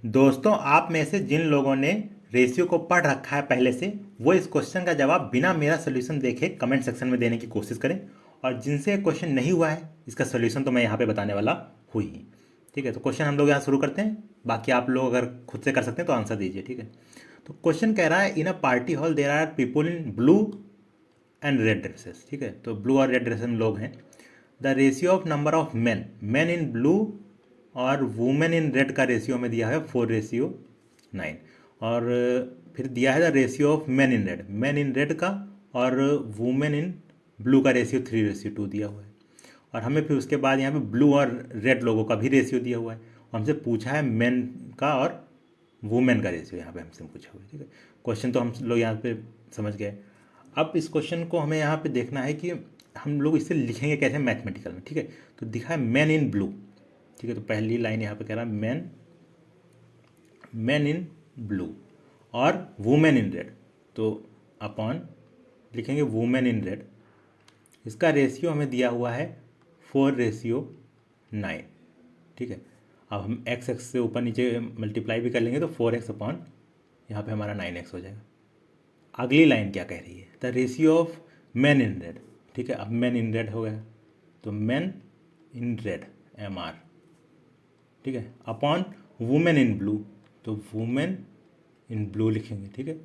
दोस्तों, आप में से जिन लोगों ने रेशियो को पढ़ रखा है पहले से, वो इस क्वेश्चन का जवाब बिना मेरा सोल्यूशन देखे कमेंट सेक्शन में देने की कोशिश करें। और जिनसे ये क्वेश्चन नहीं हुआ है, इसका सोल्यूशन तो मैं यहाँ पे बताने वाला हूँ ही। ठीक है, तो क्वेश्चन हम लोग यहाँ शुरू करते हैं। बाकी आप लोग अगर खुद से कर सकते हैं तो आंसर दीजिए। ठीक है, तो क्वेश्चन कह रहा है, in a party hall there are people in blue and red dresses. ठीक है, तो ब्लू और रेड ड्रेसेस में लोग हैं। The ratio of number of man in blue और वुमेन इन रेड का रेशियो हमें दिया है 4:9। और फिर दिया है the ratio of man in red का और वुमेन इन ब्लू का रेशियो 3:2 दिया हुआ है। और हमें फिर उसके बाद यहाँ पे ब्लू और रेड लोगों का भी रेशियो दिया हुआ है। हमसे पूछा है मैन का और वुमेन का रेशियो, यहाँ पे हमसे पूछा हुआ है। ठीक है, क्वेश्चन तो हम लोग यहाँ पे समझ गए। अब इस क्वेश्चन को हमें यहाँ पे देखना है कि हम लोग इसे लिखेंगे कैसे मैथमेटिकल में। ठीक है, तो दिखा है मैन इन ब्लू। ठीक है, तो पहली लाइन यहाँ पे कह रहा है मैन इन ब्लू और वुमेन इन रेड, तो अपॉन लिखेंगे वुमेन इन रेड। इसका रेशियो हमें दिया हुआ है 4:9। ठीक है, अब हम एक्स एक्स से ऊपर नीचे मल्टीप्लाई भी कर लेंगे तो 4x अपॉन यहाँ पे हमारा 9x हो जाएगा। अगली लाइन क्या कह रही है, the ratio of man in red. ठीक है, अब मैन इन रेड हो गया, तो मैन इन रेड MR। ठीक है, अपॉन वुमेन इन ब्लू, तो वुमेन इन ब्लू लिखेंगे। ठीक है,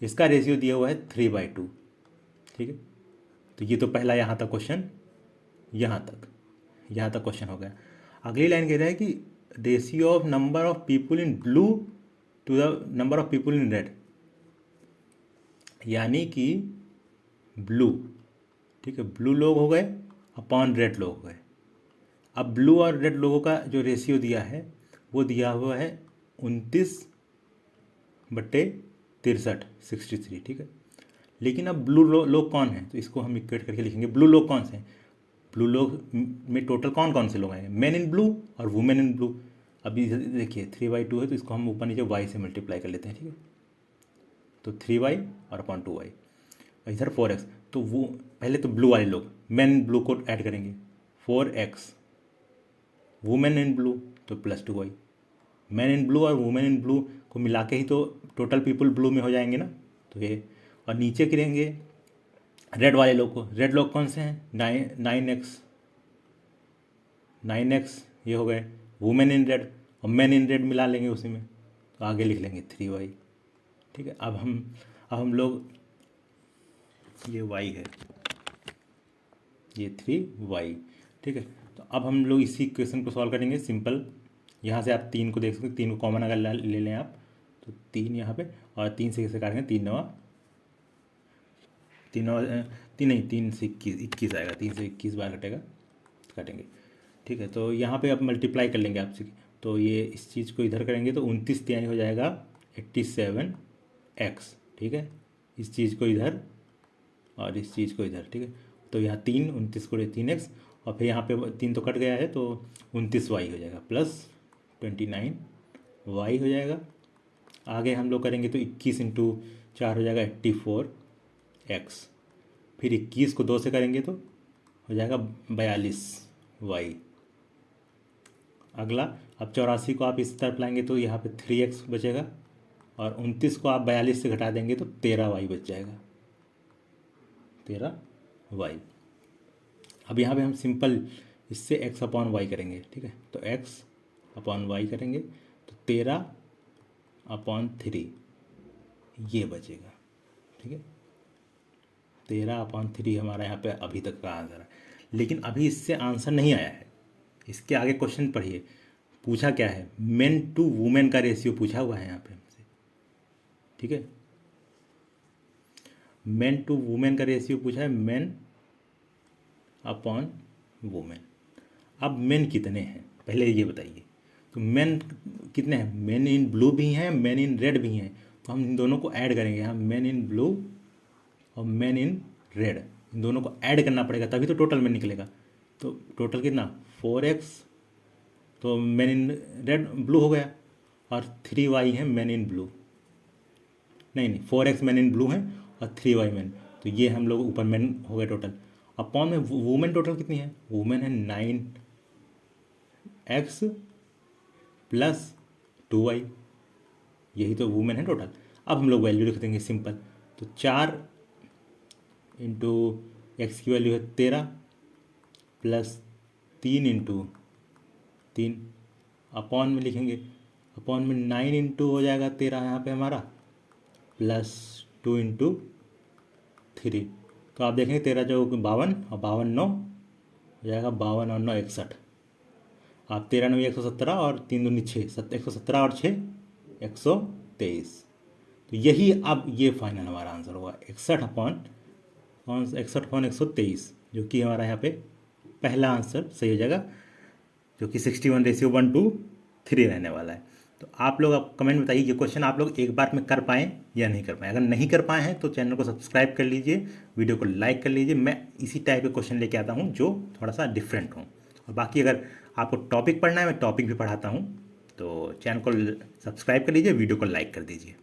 इसका रेशियो दिया हुआ है 3/2। ठीक है, तो ये तो पहला यहाँ तक क्वेश्चन, यहाँ तक क्वेश्चन हो गया। अगली लाइन कह रहा है कि ratio of number of people in blue to the number of people in red, यानी कि ब्लू। ठीक है, ब्लू लोग हो गए अपॉन रेड लोग हो गए। अब ब्लू और रेड लोगों का जो रेशियो दिया है वो दिया हुआ है 29/63, 63। ठीक है, लेकिन अब ब्लू लोग कौन हैं, तो इसको हम इक्वेट करके लिखेंगे। ब्लू लोग कौन से हैं, ब्लू लोग में टोटल कौन कौन से लोग आएंगे, मैन इन ब्लू और वुमेन इन ब्लू। अभी देखिए 3/2 है, तो इसको हम ऊपर नीचे y से मल्टीप्लाई कर लेते हैं। ठीक है, तो 3y और अपॉन 2y, इधर 4x। तो वो पहले तो ब्लू वाले लोग मैन ब्लू को ऐड करेंगे, 4x, वुमेन इन ब्लू तो +2y। मैन इन ब्लू और वुमेन इन ब्लू को मिला के ही तो टोटल पीपल ब्लू में हो जाएंगे ना, तो ये। और नीचे गिरेंगे रेड वाले लोग को, रेड लोग कौन से हैं, 9x ये हो गए वुमेन इन रेड, और मैन इन रेड मिला लेंगे उसी में, तो आगे लिख लेंगे 3y। ठीक है, अब हम लोग, ये y है, ये 3y। ठीक है, तो अब हम लोग इसी क्वेश्चन को सॉल्व करेंगे सिंपल। यहाँ से आप 3 को देख सकते हैं, 3 को कॉमन अगर ले लें आप, तो 3 यहाँ पे, और 3 से कैसे काटेंगे, 3 से 21 आएगा, 3 से 21 बार कटेगा, काटेंगे। ठीक है, तो यहाँ पे आप मल्टीप्लाई कर लेंगे आपसे, तो ये इस चीज़ को इधर करेंगे तो 29 यानी हो जाएगा 87x। ठीक है, इस चीज़ को इधर और इस चीज़ को इधर। ठीक है, तो यहाँ 3, 29 को 3x, और फिर यहाँ पे 3 तो कट गया है, तो 29y हो जाएगा प्लस 29y हो जाएगा। आगे हम लोग करेंगे तो 21 × 4 हो जाएगा 84x, फिर 21 को 2 से करेंगे तो हो जाएगा 42y। अगला, अब 84 को आप इस तरफ लाएंगे तो यहाँ पे 3x बचेगा, और 29 को आप 42 से घटा देंगे तो 13y बच जाएगा, 13y। अब यहाँ पे हम सिंपल इससे x अपॉन वाई करेंगे। ठीक है, तो x अपॉन वाई करेंगे तो 13/3 ये बचेगा। ठीक है, 13/3 हमारा यहाँ पे अभी तक का आंसर है। लेकिन अभी इससे आंसर नहीं आया है, इसके आगे क्वेश्चन पढ़िए। पूछा क्या है, मेन टू वुमेन का रेशियो पूछा हुआ है यहाँ पे हमसे। ठीक है, मेन टू वुमेन का रेशियो पूछा है, मेन अपॉन वुमेन। अब मेन कितने हैं पहले ये बताइए, तो मेन कितने हैं, मेन इन ब्लू भी हैं, मेन इन रेड भी हैं, तो हम इन दोनों को ऐड करेंगे। यहाँ मेन इन ब्लू और मेन इन रेड, इन दोनों को ऐड करना पड़ेगा तभी तो टोटल में निकलेगा। तो टोटल कितना, 4x, तो मेन इन रेड ब्लू हो गया, और 3y है मेन इन ब्लू, नहीं 4x मेन इन ब्लू है और 3y मेन, तो ये हम लोग ऊपर मेन हो गए टोटल। अपॉन में वुमेन टोटल कितनी है, वुमेन है 9x प्लस 2y, यही तो वुमेन है टोटल। अब हम लोग वैल्यू लिख देंगे सिंपल, तो 4 इंटू एक्स की वैल्यू है 13 प्लस 3 इंटू 3 अपॉन में लिखेंगे, अपॉन में 9 इंटू हो जाएगा 13 यहाँ पे हमारा, प्लस 2 इंटू 3। तो आप देखेंगे 13 जो 52 और 52 9 हो जाएगा, 52 और 9 61। आप 13 9 117 और 3 दूनी 6 117 और 6 123। तो यही अब ये फाइनल हमारा आंसर होगा 61/123, जो कि हमारा यहाँ पे पहला आंसर सही हो जाएगा, जो कि 61:1:3 रहने वाला है। तो आप लोग अब कमेंट में बताइए ये क्वेश्चन आप लोग एक बार में कर पाएँ या नहीं कर पाएँ। अगर नहीं कर पाए हैं तो चैनल को सब्सक्राइब कर लीजिए, वीडियो को लाइक कर लीजिए। मैं इसी टाइप के क्वेश्चन लेके आता हूँ जो थोड़ा सा डिफरेंट हो। और बाकी अगर आपको टॉपिक पढ़ना है, मैं टॉपिक भी पढ़ाता हूँ। तो चैनल को सब्सक्राइब कर लीजिए, वीडियो को लाइक कर दीजिए।